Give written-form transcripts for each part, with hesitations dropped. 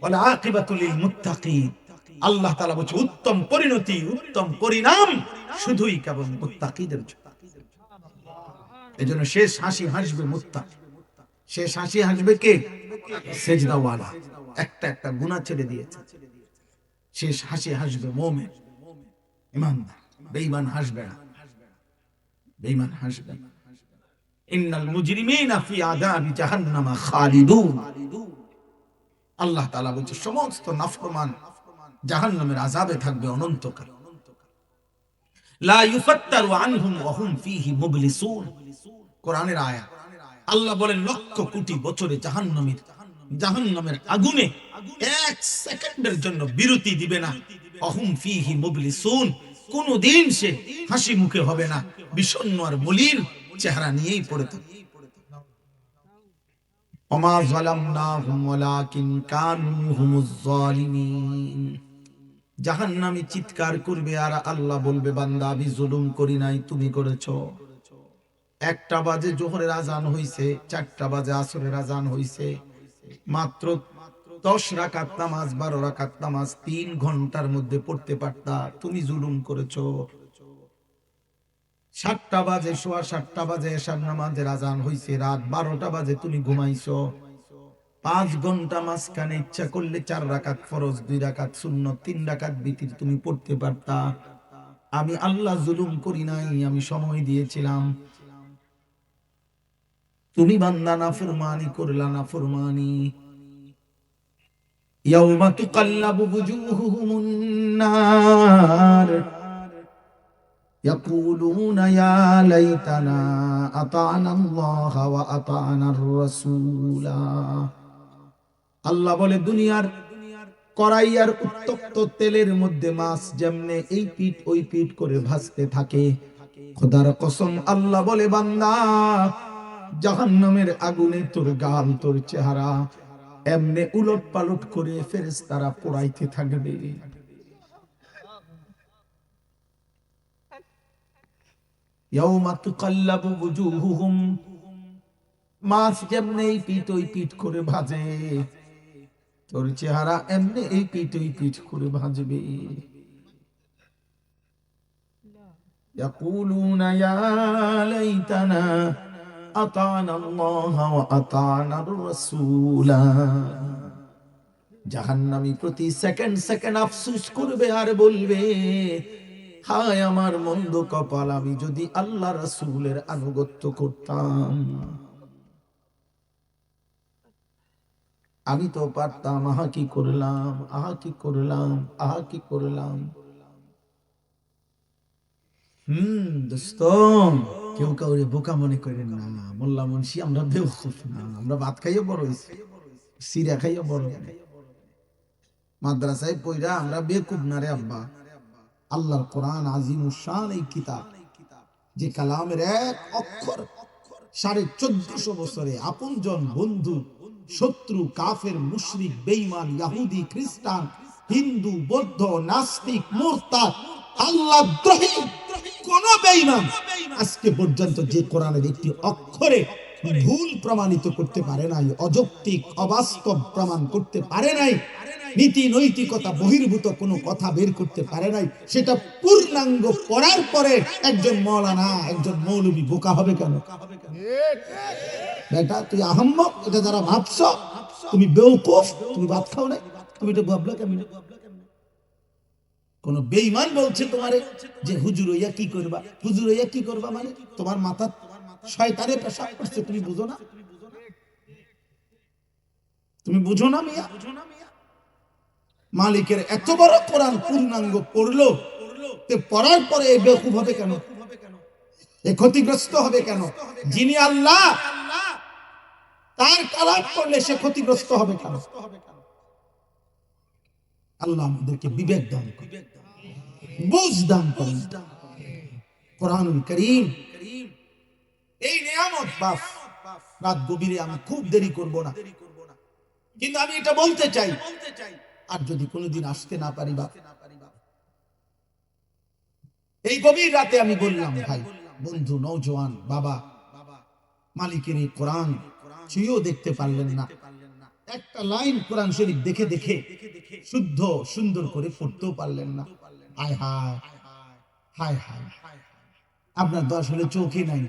ওয়াল আকিবাতু লিল মুত্তাকিন। আল্লাহ তাআলা বলেছে উত্তম পরিণতি, উত্তম পরিণাম শুধুই কেবল মুত্তাকিদের জন্য। এজন্য শেষ হাসি হাসবে মুত্তাকি। শেষ হাসি হাসবে কে? সেজদাওয়ালা। একটা একটা গুনাহ ছেড়ে দিয়েছে। শেষ হাসি হাসবে মুমিন, ঈমানদার। বেঈমান হাসবে না, বেঈমান হাসবে না। ইন্নাল মুজরিমিনা ফি আযাবি জাহান্নাম খালিদুন। আল্লাহ তাআলা বলছে সমস্ত নাফরমান জাহান্নামের আযাবে থাকবে অনন্তকাল। লা ইউফাত্তারু আনহুম ওয়া হুম ফীহি মুবলিসুন। কোরআনের আয়াত। আল্লাহ বলেন লক্ষ কোটি বছরে জাহান্নামের আগুনে এক সেকেন্ডের জন্য বিরতি দিবে না। অহুম ফীহি মুবলিসুন। কোনদিন সে হাসি মুখে হবে না, বিষণ্ণ আর মলিন চেহারা নিয়েই পড়ে থাকবে। ওমা যালামনাহুম ওয়ালাকিন কানু হুমুজ জালিমিন। জাহান্নামী চিৎকার করবে আর আল্লাহ বলবে বান্দা আমি জুলুম করি নাই, তুমি করেছো। 1টা বাজে জোহরের আজান হইছে, 4টা বাজে আসরের আজান হইছে, মাত্র 10 রাকাত নামাজ, 12 রাকাত নামাজ 3 ঘন্টার মধ্যে পড়তে পারতা, তুমি জুলুম করেছো। 7টা বাজে, সোয়া 7টা বাজে এশার নামাজের আজান হইছে, রাত 12টা বাজে তুমি ঘুমাইছো। 5 ঘন্টা মাঝখানে ইচ্ছা করলে 4 রাকাত ফরজ, 2 রাকাত সুন্নত, 3 রাকাত বিতির তুমি পড়তে পারতা। আমি আল্লাহ জুলুম করি নাই, আমি সময় দিয়েছিলাম। তুমি বান্দা নাফরমানি করলা, নাফরমানি। ইয়াউমা তুকাল্লাবু বুজুহুহুমুন নার ইয়াকুলুনা ইয়া লাইতানা আতা'না আল্লাহ ওয়া আতা'নার রাসূলা। আল্লাহ বলে দুনিয়ার কড়াই আর উত্তপ্ত তেলের মধ্যে মাছ যেমনে এই পিঠ ওই পিঠ করে ভাজতে থাকে, খোদার কসম আল্লাহ বলে বান্দা জাহান্নামের আগুনে তোর গাল, তোর চেহারা এমনে উলট পালট করে ফেরেশতারা পোড়াইতে থাকবে। ইয়াউমা তুকাল্লাবু বুজুহুহুম। মাছ যেমনে এই পিঠ ওই পিঠ করে ভাজে, তোর চেহারা এমনে এই পিঠ ওই পিঠ করে ভাজবে। ইয়াকুলুনা ইয়া লাইতানা আতা'না আল্লাহ ওয়া আতা'নার রাসূলা। জাহান্নামী প্রতি সেকেন্ড সেকেন্ড আফসোস করবে আর বলবে হায় আমার মন্দ কপাল, আমি যদি আল্লাহ রাসূলের আনুগত্য করতাম, আমি তো পারতাম। আহা কি করলাম, আহা কি করলাম, আহা কি করলাম। দোস্ত, কেউ কাউরে বোকা মনে করেন না। মোল্লা মুন্সি আমরা বেওকুফ না, আমরা ভাত খাইয়ে বড় হইছি, সিরা খাইয়ে বড় হইছি, মাদ্রাসায় পড়া আমরা বেকুব না রে আব্বা। আল্লাহর কোরআন আজিমুশ শান এই কিতাব, যে কালামের এক অক্ষর 1450 বছরে আপনজন, বন্ধু, শত্রু, কাফের, মুশরিক, বেঈমান, ইহুদি, খ্রিস্টান, হিন্দু, বৌদ্ধ, নাস্তিক, মুরতাদ, আল্লাহদ্রোহী কোন বেঈমান আজকে পর্যন্ত যে কোরআনের একটি অক্ষরে ভুল প্রমাণিত করতে পারে নাই, অযৌক্তিক অবাস্তব প্রমাণ করতে পারে নাই, নীতি নৈতিকতা বহির্ভূত কোনো কথা বের করতে পারে নাই, সেটা পূর্ণাঙ্গ পড়ার পরে একজন মাওলানা, একজন মৌলবী বোকা হবে কেন? বেটা তুই আহম্মক, এটা যারা ভাবছ তুমি বেওকুফ, তুমি ভাত খাও নাই, তুমি এটা ভাবলা কেমন? কোন বেঈমান বলছে তোমারে যে হুজুর হইয়া কি করবা, হুজুর হইয়া কি করবা, মানে তোমার মাথা শয়তানে পেশাব করছে, তুমি বুঝো না? তুমি বুঝো না মিয়া? মালিকের এত বড় কোরআন পূর্ণাঙ্গ পড়লো, পড়ার পরে এই বেওকুফ হবে কেন? এই ক্ষতিগ্রস্ত হবে কেন? যিনি আল্লাহ তার কালাম পড়লে সে ক্ষতিগ্রস্ত হবে কেন? আল্লাহ আমাদেরকে বিবেক দান করেন, বুঝ দান করেন। কোরআনুল কারীম এই নিয়ামত বাস। রাত গভীরে আমি খুব দেরি করব না, কিন্তু আমি এটা বলতে চাই, আর যদি কোনোদিন আসতে না পারি বা এই গভীর রাতে আমি বললাম ভাই, বন্ধু, নওজোয়ান, বাবা, মালিকের এই কোরআন ছুঁয়েও দেখতে পারলেন না, একটা লাইন কোরআন শরীফ দেখে দেখে শুদ্ধ সুন্দর করে পড়তেও পারলেন না। হায় হায় হায় হায়, আপনার তো আসলে চোখই নাই,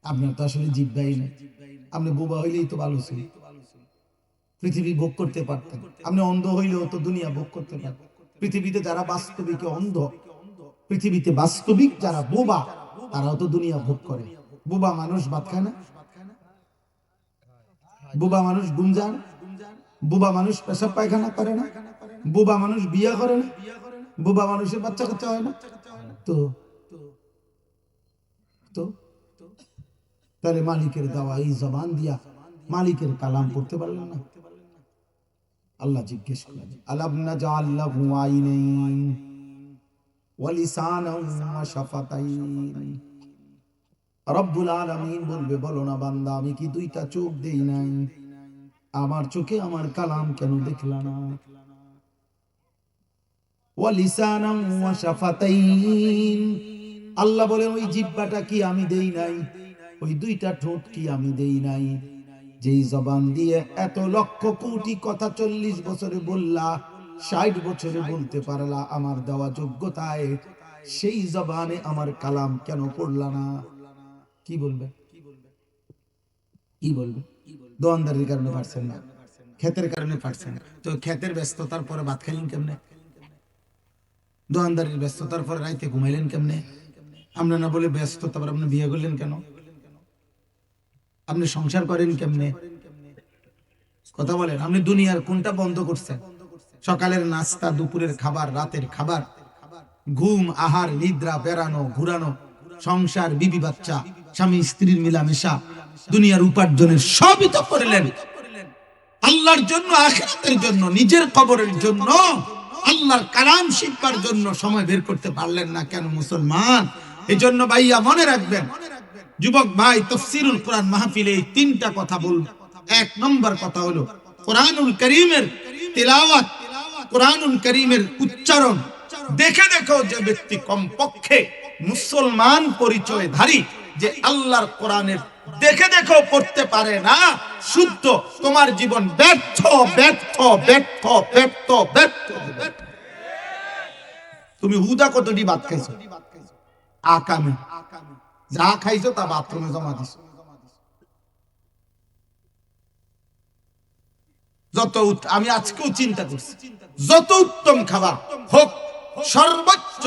আপনার তো আসলে জিহ্বাই নাই। আপনি বোবা হইলেই তো ভালো ছিল, পৃথিবী ভোগ করতে পারতেন। আপনি অন্ধ হইলেও তো দুনিয়া ভোগ করতে পারতেন। পৃথিবীতে যারা বাস্তবিক অন্ধ, পৃথিবীতে বাস্তবিক যারা বোবা, তারাও তো দুনিয়া ভোগ করে। বোবা মানুষ ভাত খায় না, বোবা মানুষ গুঞ্জান, বোবা মানুষ পেশাব পায়খানা করে না, বোবা মানুষ বিয়ে করে না, বোবা মানুষের বাচ্চা কাচ্চা হয় না। তো তো তাহলে মালিকের দেওয়া এই জবান দিয়া মালিকের কালাম পড়তে পারলেন না? আল্লাহ জিজ্ঞেস করলেন, আলাম নাজআল লাহু আইনাইন ওয়া লিসানান ওয়া শাফাতাইন। রব্বুল আলামিন বলবে, বলো না বান্দা, আমি কি দুইটা চোখ দেই নাই? আমার চোখে আমার কালাম কেন দেখলা না? ওয়া লিসানান ওয়া শাফাতাইন, আল্লাহ বলেন ওই জিহ্বাটা কি আমি দেই নাই? ওই দুইটা ঠোঁট কি আমি দেই নাই? যেই জবান দিয়ে এত লক্ষ কোটি কথা 40 বছরে বললা, 60 বছরে বলতে পারলা আমার দেওয়া যোগ্যতায়, সেই জবানে আমার কালাম কেন পড়লা না? কি বলবে? কি বলবে? দোয়ানদারির কারণে পারছেন না, ক্ষেতের কারণে পারছেন না। তো ক্ষেতের ব্যস্ততার পরে ভাত খাইলেন কেমনে? দোয়ানদারির ব্যস্ততার পরে রাইতে ঘুমাইলেন কেমনে? আপনি না বলে ব্যস্ততা, আপনি বিয়ে করলেন কেন? আপনি সংসার করেন কেমনে? কথা বলেন। আপনি দুনিয়ার কোনটা বন্ধ করছেন? সকালের নাস্তা, দুপুরের খাবার, রাতের খাবার, ঘুম, আহার, নিদ্রা, বেড়ানো, ঘুরানো, সংসার, বিবি বাচ্চা, স্বামী স্ত্রীর মিলামেশা, দুনিয়ার উপার্জনের সবই তো করলেন আল্লাহর জন্য, আখিরাতের জন্য, নিজের কবরের জন্য। আল্লাহর কালাম শিখবার জন্য সময় বের করতে পারলেন না কেন মুসলমান? এই জন্য ভাইয়া মনে রাখবেন, যুবক ভাই, তাফসীরুল কোরআন মাহফিলে এই তিনটা কথা বলব। এক নম্বর কথা হলো কোরআনুল কারীমের তিলাওয়াত, কোরআনুল কারীমের উচ্চারণ দেখে দেখো যে ব্যক্তি কমপক্ষে মুসলমান পরিচয়ধারী, যে আল্লাহর কোরআনের দেখে দেখো পড়তে পারে না, শুদ্ধ, তোমার জীবন ব্যর্থ ব্যর্থ ব্যর্থ ব্যর্থ ব্যর্থ। তুমি হুদা কতটি ভাত খাইছো? আকামে যা খাইছো তা বাথরুমে জমা দিছো। যত আমি আজকেও চিন্তা করছি, যত উত্তম খাবার হোক, সর্বোচ্চ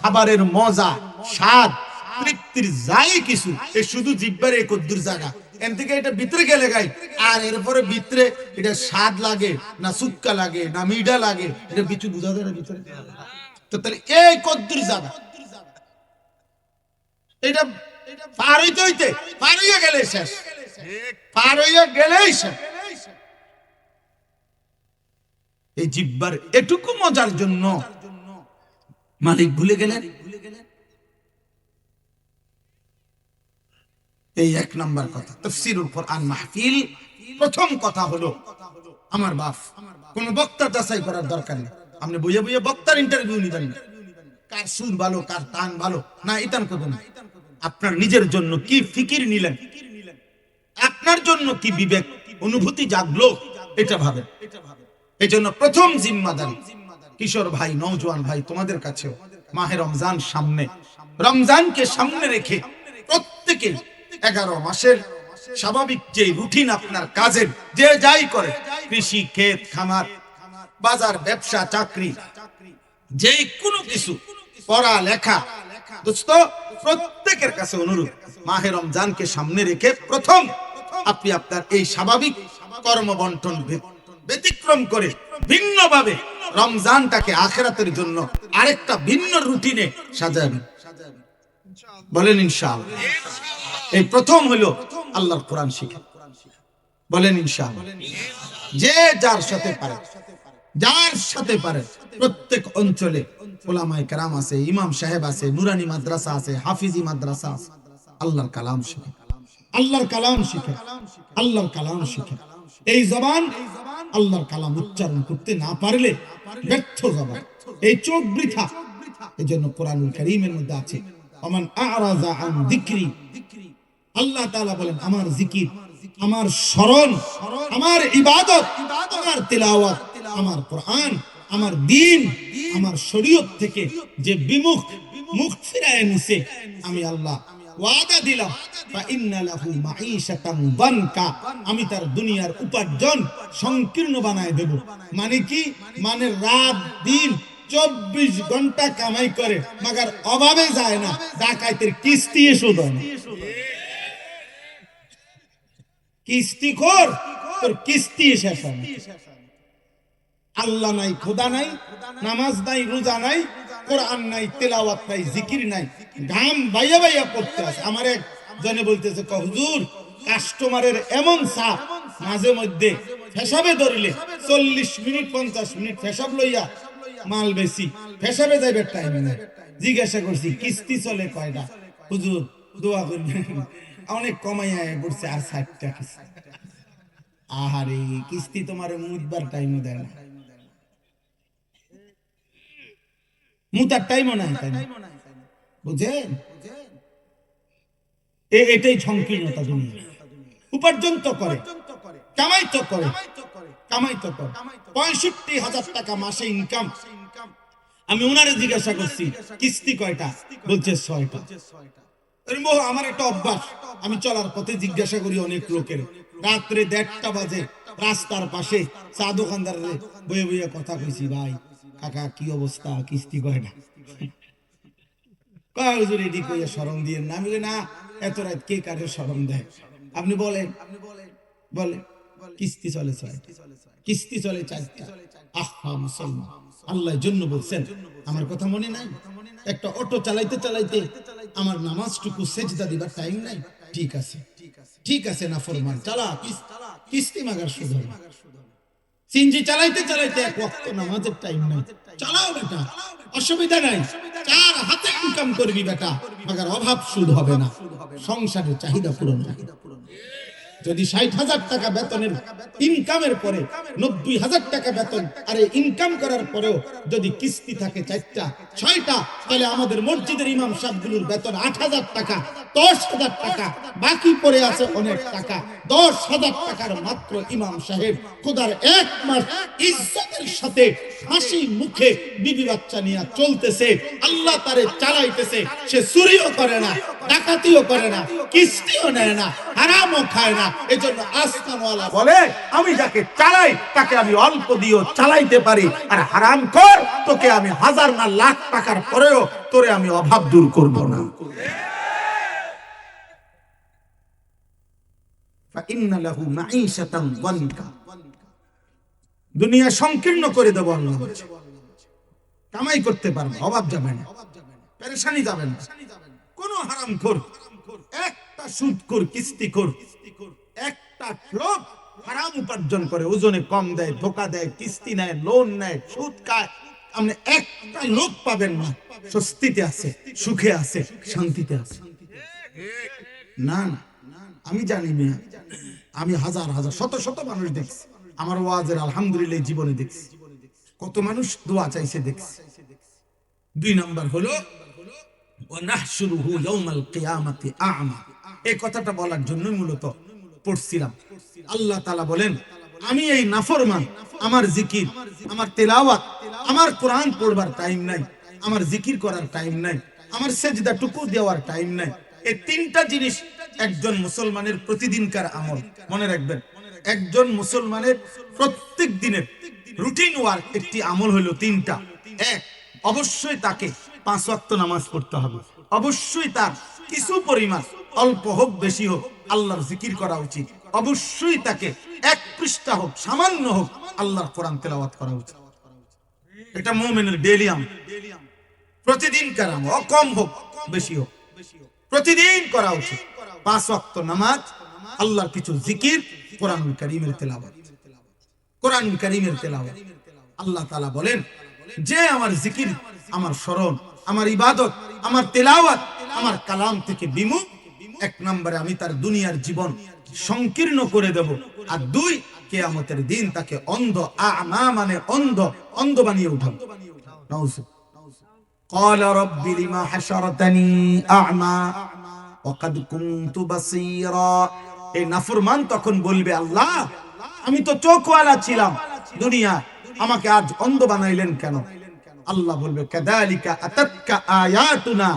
খাবারের মজা, স্বাদ, তৃপ্তির যাই কিছু, এ শুধু জিহ্বার এই কদ্দুর জায়গা, এন থেকে এটা ভিতরে গেলে গাই, আর এরপরে ভিতরে এটা স্বাদ লাগে না সুক্কা লাগে না মিঠা লাগে, এটা কিছু বুঝা যায় না ভিতরে। তো তাহলে এই কদ্দুর জায়গা, এটা পার হইতে হইতে পার হইয়া গেলে শেষ, পার হইয়া গেলেই শেষ। এই জিহ্বার এটুকু মজার জন্য মালিক ভুলে গেলেন। এই এক নাম্বার কথা। তাফসীরুল কোরআন মাহফিল প্রথম কথা হলো, আমার বাপ, কোন বক্তা যাচাই করার দরকার নেই। আপনি বইয়ে বইয়ে বক্তার ইন্টারভিউ নিবেন না, কার সুর ভালো কার টান ভালো না, ইতান করবেন। আপনার নিজের জন্য কি ফিকির নিলেন, আপনার জন্য কি বিবেক অনুভূতি জাগলো, এটা ভাবেন। এই জন্য প্রথম জিম্মাদারি, কিশোর ভাই, নওজোয়ান ভাই, তোমাদের কাছেও মাহে রমজান সামনে, রমজানকে সামনে রেখে প্রত্যেকে 11 মাসের স্বাভাবিক যে রুটিন আপনার কাজের, যে যাই করে, কৃষি, ক্ষেত খামার, বাজার, ব্যবসা, চাকরি, যে কোনো কিছু, পড়া লেখা, দোস্ত, প্রত্যেকের কাছে অনুরোধ, মাহে রমজানকে সামনে রেখে প্রথম আপনি আপনার এই স্বাভাবিক কর্মবন্টন ব্যতিক্রম করে ভিন্নভাবে রমজানটাকে আখিরাতের জন্য আরেকটা ভিন্ন রুটিনে সাজাবেন। বলেন ইনশাআল্লাহ। এই প্রথম হলো আল্লাহর কোরআন শিখা। বলেন ইনশাআল্লাহ। যে যার সাথে পারে, যার সাথে পারে, প্রত্যেক অঞ্চলে উলামায়ে কেরাম আছে, ইমাম সাহেব আছে, নুরানি মাদ্রাসা আছে, হাফিজি মাদ্রাসা আছে, আল্লাহর কালাম শিখে, আল্লাহর কালাম শিখে, আল্লাহর কালাম শিখে। এই জবান আল্লাহর কালাম উচ্চারণ করতে না পারলে ব্যর্থ জবান, এই চোখ বৃথা। এজন্য কোরআনুল কারীমের মধ্যে আছে, আমান আ'রাযা আন যিকরি, আল্লাহ তাআলা বলেন আমার জিকির আমার স্মরণ, আমার ইবাদত, আমার তিলাওয়াত, আমার কোরআন, আমার দ্বীন, আমার শরীয়ত থেকে যে বিমুখ মুখ ফিরায় নিছে, আমি আল্লাহ ওয়াদা দিলাম ফাইন্না লাহু মাঈশাতান দানকা, আমি তার দুনিয়ার উপার্জন সংকীর্ণ বানায় দেব। মানে কি? মানে রাত দিন 24 ঘন্টা কামাই করে, মাগার অভাবে যায় না, ডাকাইতের কিস্তি শোধ হয় না। কিস্তিখোর, তোর কিস্তি শেষ হয় না। আল্লাহ নাই, খোদা নাই, নামাজ নাই, রোজা নাই, কোরআন নাই, তেলাওয়াত নাই, জিকির নাই, ঘাম বাইয়া বাইয়া পড়তে আছে। আমার এক জনে বলতেছে, হুজুর কাস্টমারের এমন চাপ, মাঝে মধ্যে পেশাবে ধরিলে 40 মিনিট 50 মিনিট পেশাব লইয়া মাল বেশি, পেশাবে যাইবে টাইম নাই। জিজ্ঞাসা করছি কিস্তি চলে কয়টা? হুজুর দোয়া করবেন, অনেক কমাইয়া পড়ছে আর 60টা কিস্তি। আহারে, কিস্তি তোমার মুদবার টাইমও দেয় না, মুতার টাইমও নাই, তাই না? বুঝেন? এটাই সংকীর্ণতা। দুনিয়া উপার্জন তো করে, কামাই তো করে, কামাই তো করে। 65,000 টাকা মাসে ইনকাম। আমি ওনারে জিজ্ঞাসা করছি কিস্তি কয়টা? বলছে 6টা। আমার একটা অভ্যাস, আমি চলার পথে জিজ্ঞাসা করি অনেক লোকের। রাত্রে 1:30টা বাজে রাস্তার পাশে চা দোকানদারে বইয়ে বইয়ে কথা কইছি, ভাই কাকা কি অবস্থা, কিস্তি কয়টা? কয় হুজুর এডি কইয়া শরম দিয়ে না। আমি না, এত রাত কে কারে শরম দেয়? আপনি বলেন, বলে কিস্তি চলে 6টা, কিস্তি চলে 4টা। আহা মুসলমান, আল্লাহর জন্য বলছেন, আমার কথা মনে নাই? একটা অটো চালাইতে চালাইতে আমার নামাজটুকু সেজদা দিবার টাইম নাই। ঠিক আছে, ঠিক আছে, না ফরমান চালা, কিস্তি মাগার শুধু। সিনজি চালাইতে চালাইতে এক ওয়াক্ত নামাজের টাইম নাই, চালাও বেটা, অসুবিধা নাই, 4 হাতে ইনকাম করবি বেটা, মাগার অভাব সুদ হবে না, সংসারের চাহিদা পূরণ হবে। যদি 60,000 টাকা বেতনের ইনকামের পরে 90,000 টাকা বেতন আরে ইনকাম করার পরেও যদি কিস্তি থাকে 4টা 6টা, তাহলে আমাদের মসজিদের ইমাম সাহেবগুলোর বেতন 8,000 টাকা, 10,000 টাকা বাকি পড়ে আছে অনেক টাকা। 10,000 টাকার মাত্র ইমাম সাহেব খোদার 1 মাস ইজ্জতের সাথে হাসি মুখে বিবি বাচ্চা নিয়ে চলতেছে, আল্লাহ তারে চালাইতেছে। সে চুরিও করে না, ডাকাতিও করে না, কিস্তিও নেয় না, হারামও খায় না। এজন্য আসমানওয়ালা বলে, আমি যাকে চালাই তাকে আমি অল্প দিয়েও চালাইতে পারি, আর হারামখোর তোকে আমি 1000 না লাখ টাকার পরেও তোরে আমি অভাব দূর করব না। ফাইন্না লাহু মাঈশাতান দানকা, দুনিয়া সংকীর্ণ করে দেব আল্লাহ। কামাই করতে পারবে, অভাব যাবে না, পেরেশানি যাবে না। কোন হারামখোর, একটা সুদখোর, কিস্তিখোর, একটা লোক হারাম উপার্জন করে, ওজনে কম দেয়, ধোকা দেয়, কিস্তি নেয়, লোন নেয়, সুদ খায়, আপনি একটা লোক পাবেন না স্বস্তিতে আছে, সুখে আছে, শান্তিতে আছে। না না, আমি জানি না, আমি হাজার হাজার শত শত মানুষ দেখছি, আমার ওয়াজের আলহামদুলিল্লাহ জীবনে দেখছি, কত মানুষ দোয়া চাইছে দেখছি। 2 নাম্বার হলো ওয়ানাহশুরুহু ইয়াউমাল কিয়ামাতি আ'মা। এই কথাটা বলার জন্য মূলত পড়ছিলাম। আল্লাহ তাআলা বলেন, আমি এই নাফরমান, আমার জিকির, আমার তেলাওয়াত, আমার কোরআন পড়বার টাইম নাই, আমার জিকির করার টাইম নাই, আমার সেজদা টুকু দেওয়ার টাইম নাই। এই 3টা জিনিস একজন মুসলমানের প্রতিদিনকার আমল। মনে রাখবেন, একজন মুসলমানের প্রত্যেক দিনের রুটিন ওয়ার্ক একটি আমল হলো 3টা। 1, অবশ্যই তাকে 5 ওয়াক্ত নামাজ পড়তে হবে। অবশ্যই তার কিছু পরিমাণ, অল্প হোক বেশি হোক, আল্লাহর জিকির করা উচিত। অবশ্যই তাকে 1 পৃষ্ঠা হোক, সামান্য হোক, আল্লাহর কোরআন তেলাওয়াত করা উচিত। এটা মুমিনের ডেইলি আমল, প্রতিদিনকার আমল, কম হোক বেশি হোক, প্রতিদিন করা উচিত। 5 ওয়াক্ত নামাজ, আল্লাহর কিছু জিকির, কোরআনুল কারীমের তেলাওয়াত, কোরআনুল কারীমের তেলাওয়াত। আল্লাহ তাআলা বলেন, যে আমার জিকির, আমার স্মরণ, আমার ইবাদত, আমার তেলাওয়াত, আমার কালাম থেকে বিমুখ, 1 নম্বরে আমি তার দুনিয়ার জীবন সংকীর্ণ করে দেব, আর 2, কিয়ামতের দিন তাকে অন্ধ, আ'মা মানে অন্ধ, অন্ধ বানিয়ে উঠাবো। নাউযু ক্বালা রাব্বি লিমা হাশারতানি আ'মা ওয়া ক্বাদ কুনতু বাসীরা এই নাফরমান তখন বলবে, আল্লাহ আমি তো চোখওয়ালা ছিলাম দুনিয়া, আমাকে আজ অন্ধ বানাইলেন কেন? আল্লাহ বলবে, কাযালিকা আতাতকা আয়াতুনা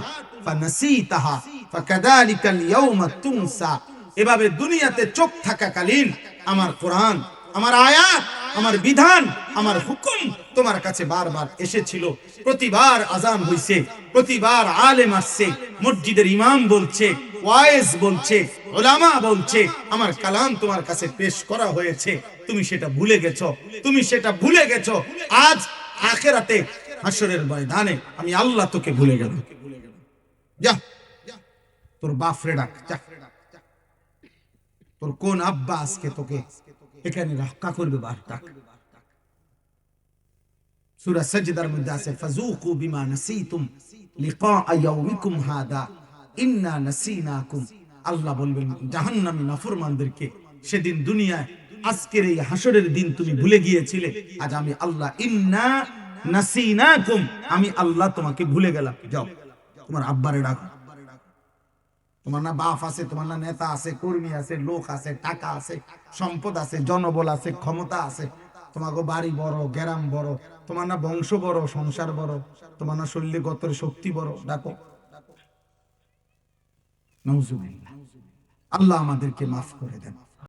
ফানাসিতাহা ফাকাযালিকাল ইয়াউমা তুনসা। এভাবে দুনিয়াতে চোখ থাকাকালীন আমার কোরআন, আমার আয়াত, আমার বিধান, আমার হুকুম তোমার কাছে বারবার এসেছিল। প্রতিবার আজান হইছে, প্রতিবার আলেম আসছে, মসজিদের ইমাম বলছে, ওয়াইজ বলছে, উলামা বলছে, আমার কালাম তোমার কাছে পেশ করা হয়েছে, তুমি সেটা ভুলে গেছো, তুমি সেটা ভুলে গেছো। আজ আখিরাতে হাসরের ময়দানে আমি আল্লাহ তোকে ভুলে গেলাম। যা তোর বাপরে ডাক, যা। তোর কোন আব্বা আজকে তোকে এখানে রক্ষা করবে? বার ডাক। সূরা সাজদার মধ্যে আছে, ফাযুকু বিমা নাসিতুম লিকা ইয়াউমিকুম হাদা ইন্না নাসিনাকুম। আল্লাহ বলবেন জাহান্নামী নাফরমানদেরকে, সেদিন দুনিয়ায় আজকের এই হাসরের দিন তুমি ভুলে গিয়েছিলে, আজ আমি আল্লাহ ইন্না নাসিনাকুম, আমি আল্লাহ তোমাকে ভুলে গেলাম। যাও তোমার আব্বারে ডাকো। তোমার না বাপ আছে, তোমার না নেতা আছে, কর্মী আছে, লোক আছে, টাকা আছে, সম্পদ আছে, জনবল আছে, ক্ষমতা আছে, তোমাকে বাড়ি বড়, গ্রাম বড়, তোমার না বংশ বড়, সংসার বড়, তোমার না শরীরগত শক্তি বড়, ডাকো। নাউজুবিল্লাহ। আল্লাহ আমাদেরকে মাফ করে দেন।